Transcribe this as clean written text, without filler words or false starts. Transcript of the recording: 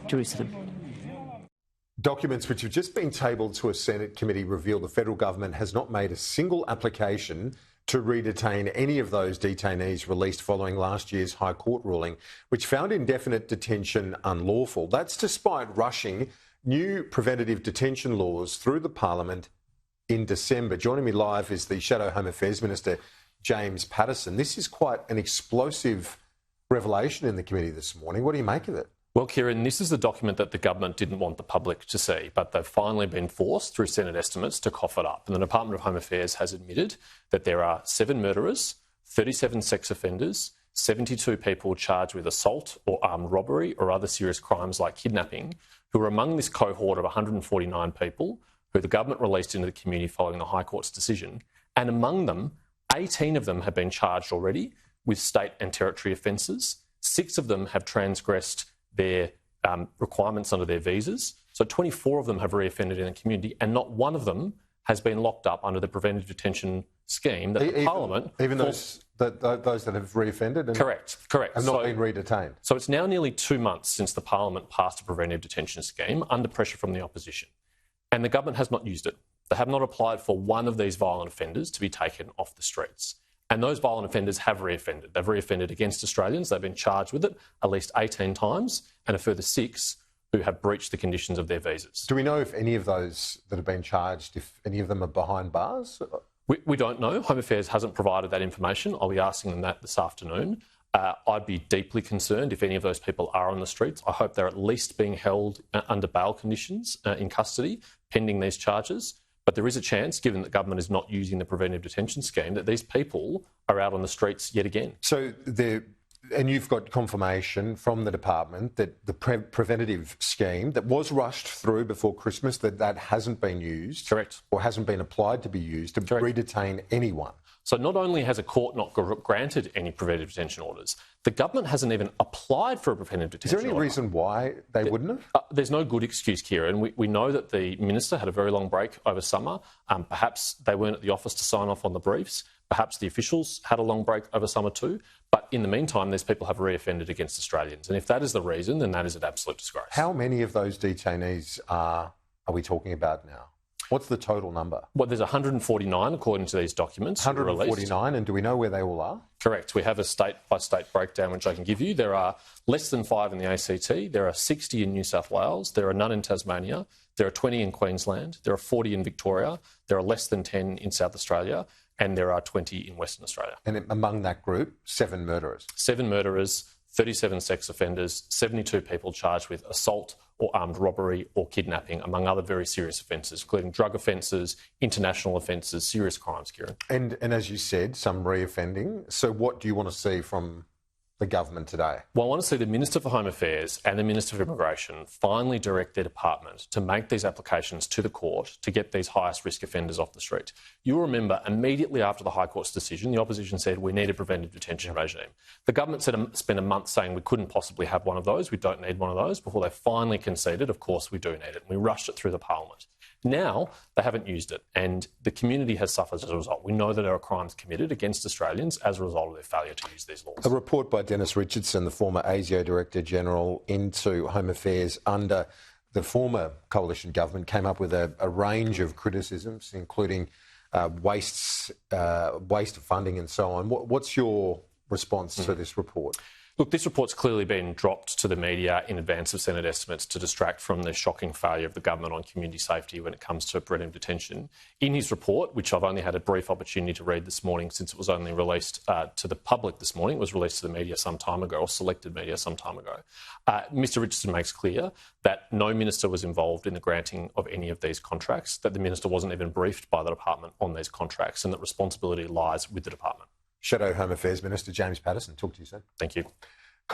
Jerusalem. Documents which have just been tabled to a Senate committee reveal the federal government has not made a single application to re-detain any of those detainees released following last year's High Court ruling, which found indefinite detention unlawful. That's despite rushing new preventative detention laws through the Parliament in December. Joining me live is the Shadow Home Affairs Minister, James Paterson. This is quite an explosive revelation in the committee this morning. What do you make of it? Well, Kieran, this is the document that the government didn't want the public to see, but they've finally been forced through Senate estimates to cough it up. And the Department of Home Affairs has admitted that there are 7 murderers, 37 sex offenders, 72 people charged with assault or armed robbery or other serious crimes like kidnapping, who are among this cohort of 149 people who the government released into the community following the High Court's decision. And among them, 18 of them have been charged already with state and territory offences. 6 of them have transgressed their requirements under their visas. So 24 of them have reoffended in the community, and not one of them has been locked up under the preventative detention scheme that the Parliament... Even those that have reoffended? Correct. Have not been re-detained? So it's now nearly 2 months since the Parliament passed a preventive detention scheme under pressure from the opposition, and the government has not used it. They have not applied for one of these violent offenders to be taken off the streets. And those violent offenders have reoffended. They've reoffended against Australians. They've been charged with it at least 18 times, and a further 6 who have breached the conditions of their visas. Do we know if any of those that have been charged, if any of them are behind bars? We don't know. Home Affairs hasn't provided that information. I'll be asking them that this afternoon. I'd be deeply concerned if any of those people are on the streets. I hope they're at least being held under bail conditions in custody, pending these charges. But there is a chance, given that government is not using the preventive detention scheme, that these people are out on the streets yet again. So, and you've got confirmation from the department that the preventative scheme that was rushed through before Christmas, that hasn't been used. Correct. Or hasn't been applied to be used to re-detain anyone. So not only has a court not granted any preventive detention orders, the government hasn't even applied for a preventive detention order. Is there any reason why they wouldn't have? There's no good excuse, Kieran. We know that the minister had a very long break over summer. Perhaps they weren't at the office to sign off on the briefs. Perhaps the officials had a long break over summer too. But in the meantime, these people have reoffended against Australians. And if that is the reason, then that is an absolute disgrace. How many of those detainees are we talking about now? What's the total number? Well, there's 149 according to these documents. 149, and do we know where they all are? Correct. We have a state-by-state breakdown which I can give you. There are less than 5 in the ACT, there are 60 in New South Wales, there are none in Tasmania, there are 20 in Queensland, there are 40 in Victoria, there are less than 10 in South Australia, and there are 20 in Western Australia. And among that group, 7 murderers? 7 murderers, 37 sex offenders, 72 people charged with assault or armed robbery or kidnapping, among other very serious offences, including drug offences, international offences, serious crimes, Kieran. And as you said, some reoffending. So what do you want to see from the government today? Well, I want to see the Minister for Home Affairs and the Minister for Immigration finally direct their department to make these applications to the court to get these highest risk offenders off the street. You'll remember immediately after the High Court's decision, the opposition said we need a preventive detention regime. The government spent a month saying we couldn't possibly have one of those, we don't need one of those, before they finally conceded, of course we do need it. And we rushed it through the Parliament. Now, they haven't used it, and the community has suffered as a result. We know that there are crimes committed against Australians as a result of their failure to use these laws. A report by Dennis Richardson, the former ASIO Director-General, into Home Affairs under the former coalition government, came up with a range of criticisms, including waste of funding and so on. What's your response to this report? Look, this report's clearly been dropped to the media in advance of Senate estimates to distract from the shocking failure of the government on community safety when it comes to preventive detention. In his report, which I've only had a brief opportunity to read this morning since it was only released to the public this morning, it was released to the media some time ago, or selected media some time ago, Mr Richardson makes clear that no minister was involved in the granting of any of these contracts, that the minister wasn't even briefed by the department on these contracts, and that responsibility lies with the department. Shadow Home Affairs Minister James Paterson. Talk to you soon. Thank you.